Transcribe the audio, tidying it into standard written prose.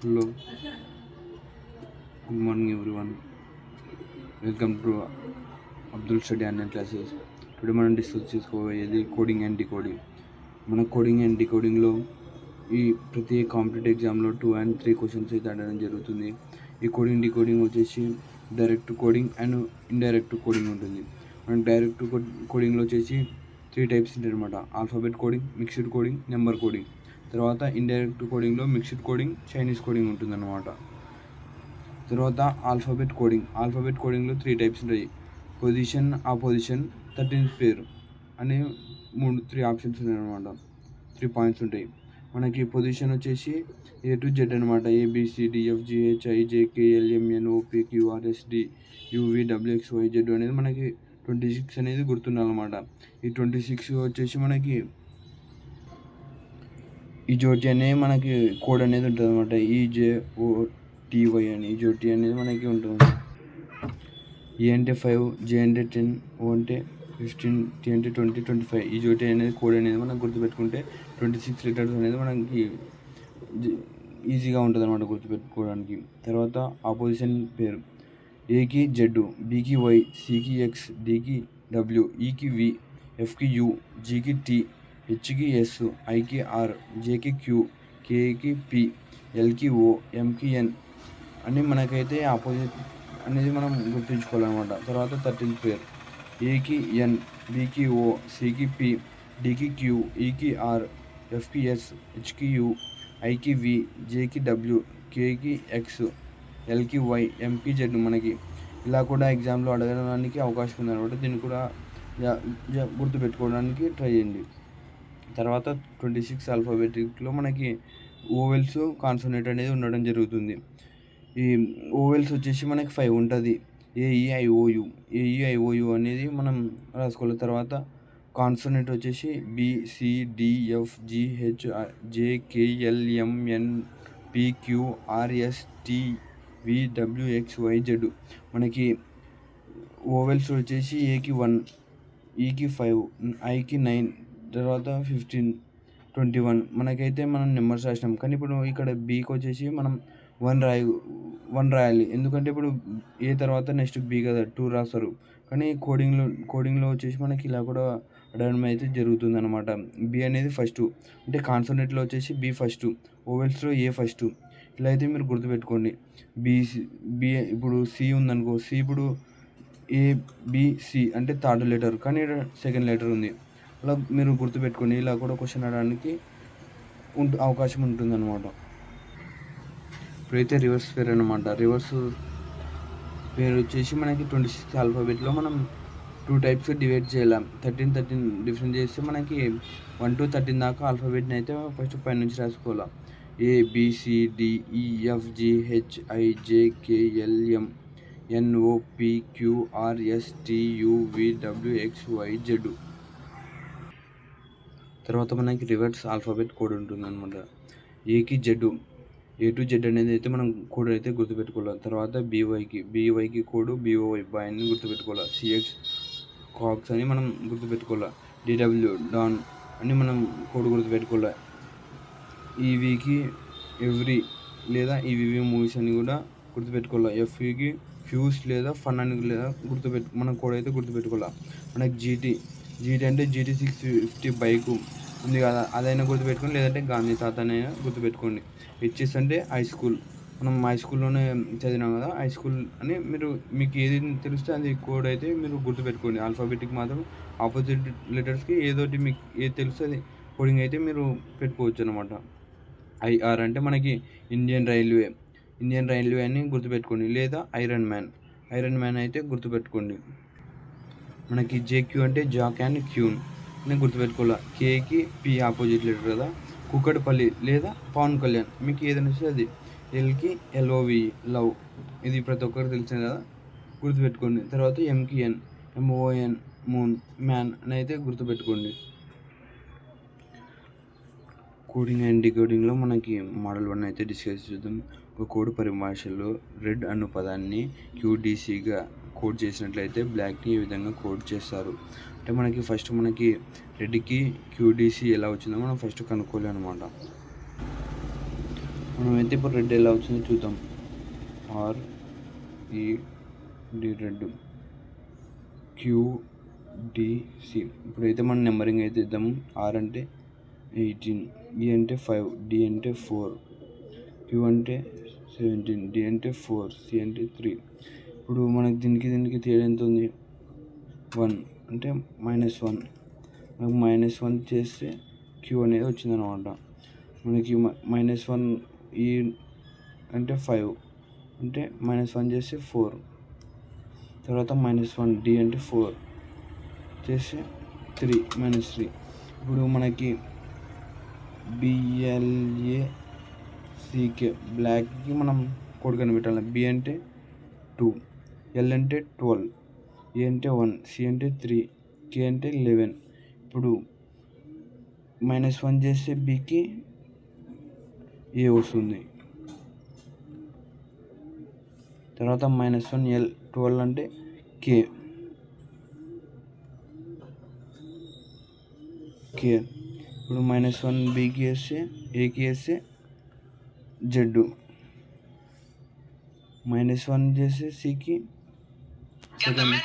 Hello, good morning everyone. Welcome to Abdul study online classes. Today మనం discuss చేసుకోబోయేది coding and decoding. మన coding and డికోడింగ్లో ఈ ప్రతి competitive ఎగ్జామ్లో 2 and 3 questions అయితే అడగడం జరుగుతుంది. ఈ కోడింగ్ డికోడింగ్ వచ్చేసి direct coding and indirect coding ఉంటుంది. మనం డైరెక్ట్ కోడింగ్లో వచ్చేసి 3 టైప్స్ ఉంటాయి అనమాట. Alphabet coding, mixed coding, number coding. తర్వాత ఇండైరెక్ట్ కోడింగ్లో మిక్స్డ్ కోడింగ్, చైనీస్ కోడింగ్ ఉంటుందన్నమాట. తర్వాత ఆల్ఫాబెట్ కోడింగ్లో 3 టైప్స్ ఉంటాయి. పొజిషన్, ఆపోజిషన్, 13th పేర్ అనే 3 ఆప్షన్స్ ఉన్నాయి అనమాట. 3 పాయింట్స్ ఉంటాయి. మనకి పొజిషన్ వచ్చేసి A to Z అనమాట. ABCDFGHIJKLMNOPQRSTUVWXYZ అనేది మనకి 26 అనేది గుర్తుండాలన్నమాట. ఈ 26 వచ్చేసి మనకి ఈ జోటి అనేది మనకి కోడ్ అనేది ఉంటుంది అనమాట. EJOTY అని ఈజోటీ అనేది మనకి ఉంటుంది. E అంటే 5, J అంటే 10, O అంటే 15, T అంటే 20, 25. ఈ జోటి అనేది కోడ్ అనేది మనం గుర్తుపెట్టుకుంటే 26 లెటర్స్ అనేది మనకి ఈజీగా ఉంటుంది అనమాట గుర్తుపెట్టుకోవడానికి. తర్వాత ఆపోజిషన్ పేరు. ఏకి జెడ్, బికి వై, సికి ఎక్స్, డికి డబ్ల్యూ, ఈకి వి, ఎఫ్కి యూ, జీకి టీ, హెచ్కి ఎస్, ఐకి ఆర్, జేకి క్యూ, కేకి పి, ఎల్కి ఓ, ఎంకి ఎన్ అని మనకైతే ఆపోజిట్ అనేది మనం గుర్తుంచుకోవాలన్నమాట. తర్వాత 13th పేర్. ఏకి ఎన్, బికి ఓ, సికి పి, డికి క్యూ, ఈకి ఆర్, ఎఫ్కి ఎస్, హెచ్కి యూ, ఐకి వి, జేకి డబ్ల్యూ, కేకి ఎక్స్, ఎల్కి వై, ఎంకి జెడ్ మనకి ఇలా కూడా ఎగ్జామ్లో అడగడానికి అవకాశం ఉందన్నమాట. దీన్ని కూడా గుర్తుపెట్టుకోవడానికి ట్రై చేయండి. తర్వాత 26 ఆల్ఫాబెటిక్లో మనకి ఓవెల్స్, కాన్సోనెంట్ అనేది ఉండడం జరుగుతుంది. ఈ ఓవెల్స్ వచ్చేసి మనకి 5 ఉంటుంది. AEIOU అనేది మనం రాసుకోవాలి. తర్వాత కాన్సోనెంట్ వచ్చేసి BCDFGHJKLMNPQRSTVWXYZ. మనకి ఓవెల్స్ వచ్చేసి ఏకి 1, ఈకి 5, ఐకి 9, తర్వాత 15, 21 మనకైతే మనం నెంబర్స్ రాసినాం. కానీ ఇప్పుడు ఇక్కడ బీకి వచ్చేసి మనం 1 రాయాలి. ఎందుకంటే ఇప్పుడు ఏ తర్వాత నెక్స్ట్ బి కదా, 2 రాస్తారు. కానీ కోడింగ్లో వచ్చేసి మనకి ఇలా కూడా అడగడం అయితే జరుగుతుంది అనమాట. బి అనేది ఫస్ట్, అంటే కాన్సోనెంట్లో వచ్చేసి బి ఫస్ట్, ఓవెల్స్లో ఏ ఫస్ట్. ఇలా అయితే మీరు గుర్తుపెట్టుకోండి. బి ఇప్పుడు సి ఉందనుకో, సి ఇప్పుడు ABC అంటే 3rd లెటర్, కానీ 2nd లెటర్ ఉంది. అలా మీరు గుర్తుపెట్టుకోండి. ఇలా కూడా క్వశ్చన్ అడగడానికి అవకాశం ఉంటుందన్నమాట. ఇప్పుడైతే రివర్స్ పేర్ అనమాట. రివర్స్ పేరు వచ్చేసి మనకి 26 ఆల్ఫాబెట్లో మనం 2 టైప్స్ డివైడ్ చేయాలి. 13 డిఫరెంట్ చేస్తే మనకి 1 to 13 దాకా ఆల్ఫాబెట్ని అయితే ఫస్ట్ పై నుంచి రాసుకోవాలి. ABCDEFGHIJKLMNOPQRSTUVWXYZ. తర్వాత మనకి రివర్స్ ఆల్ఫాబెట్ కోడ్ ఉంటుందన్నమాట. ఏకి జెడ్, A to Z అనేది అయితే మనం కోడ్ అయితే గుర్తుపెట్టుకోవాలి. తర్వాత బీవైకి కోడ్ BOY బాయ్ అని గుర్తుపెట్టుకోవాలి. CX కాక్స్ అని మనం గుర్తుపెట్టుకోవాలి. DW డాన్ అని మనం కోడ్ గుర్తుపెట్టుకోవాలి. ఈవీకి ఎవ్రీ లేదా ఈవీవి మూవీస్ అని కూడా గుర్తుపెట్టుకోవాలి. FEకి ఫ్యూస్ లేదా ఫన్ అని లేదా మనం కోడ్ అయితే గుర్తుపెట్టుకోవాలి. మనకి జీటీ అంటే GT 650 బైకు ఉంది కదా, అదైనా గుర్తుపెట్టుకోండి, లేదంటే గాంధీ తాత అయినా గుర్తుపెట్టుకోండి. HS అంటే హై స్కూల్, మనం హై స్కూల్లోనే చదివినాం కదా, హై స్కూల్ అని మీకు ఏది తెలిస్తే అది కోడ్ అయితే మీరు గుర్తుపెట్టుకోండి. ఆల్ఫాబెటిక్ మాత్రం ఆపోజిట్ లెటర్స్కి ఏదోటి మీకు ఏది తెలిస్తే అది కోడింగ్ అయితే మీరు పెట్టుకోవచ్చు అనమాట. IR అంటే మనకి ఇండియన్ రైల్వే అని గుర్తుపెట్టుకోండి, లేదా ఐరన్ మ్యాన్ అయితే గుర్తుపెట్టుకోండి. మనకి JQ అంటే జాక్ అండ్ క్యూన్ అని గుర్తుపెట్టుకోవాలి. కేకి పి ఆపోజిట్ లెటర్ కదా, కుక్కడపల్లి లేదా పవన్ కళ్యాణ్, మీకు ఏదైనా వస్తే అది. ఎల్కి LOV లవ్, ఇది ప్రతి ఒక్కరికి తెలిసింది కదా, గుర్తుపెట్టుకోండి. తర్వాత ఎంకి MON మూన్, మ్యాన్ అని అయితే గుర్తుపెట్టుకోండి. కోడింగ్ అండ్ డికోడింగ్లో మనకి మోడల్ 1 అయితే డిస్కస్ చేద్దాం. ఒక కోడ్ పరిభాషలో రెడ్ అన్న పదాన్ని QDCగా కోడ్ చేసినట్లయితే బ్లాక్ని ఏ విధంగా కోడ్ చేస్తారు అంటే మనకి రెడ్కి QDC ఎలా వచ్చిందో మనం ఫస్ట్ కనుక్కోవాలి అనమాట. మనమైతే ఇప్పుడు రెడ్ ఎలా వచ్చిందో చూద్దాం. ఆర్ ఈ డి రెడ్, QDC. ఇప్పుడైతే మనం నెంబరింగ్ అయితే ఇద్దాము. ఆర్ అంటే 18, ఈ అంటే 5, డి అంటే 4, క్యూ అంటే 17, డి అంటే 4, సి అంటే 3. ఇప్పుడు మనకి దీనికి తేడా ఎంత ఉంది? 1 అంటే -1. మనకు -1 చేస్తే క్యూ అనేది వచ్చిందనమాట. మనకి -1 ఈ అంటే 5 అంటే -1 చేస్తే 4, తర్వాత -1 డి అంటే 4 చేస్తే 3 -3. ఇప్పుడు మనకి BLACK బ్లాక్కి మనం కోడ్ కనిపెట్టాలి. బి అంటే 2, ఎల్ అంటే 12, ఏ అంటే 1, సి అంటే 3, కే అంటే 11. ఇప్పుడు -1 చేస్తే బికి ఏ వస్తుంది. తర్వాత -1 ఎల్, 12 అంటే కే. ఇప్పుడు -1 బికి వేస్తే ఏకి వేస్తే జెడ్, -1 చేస్తే సికి సెకండ్,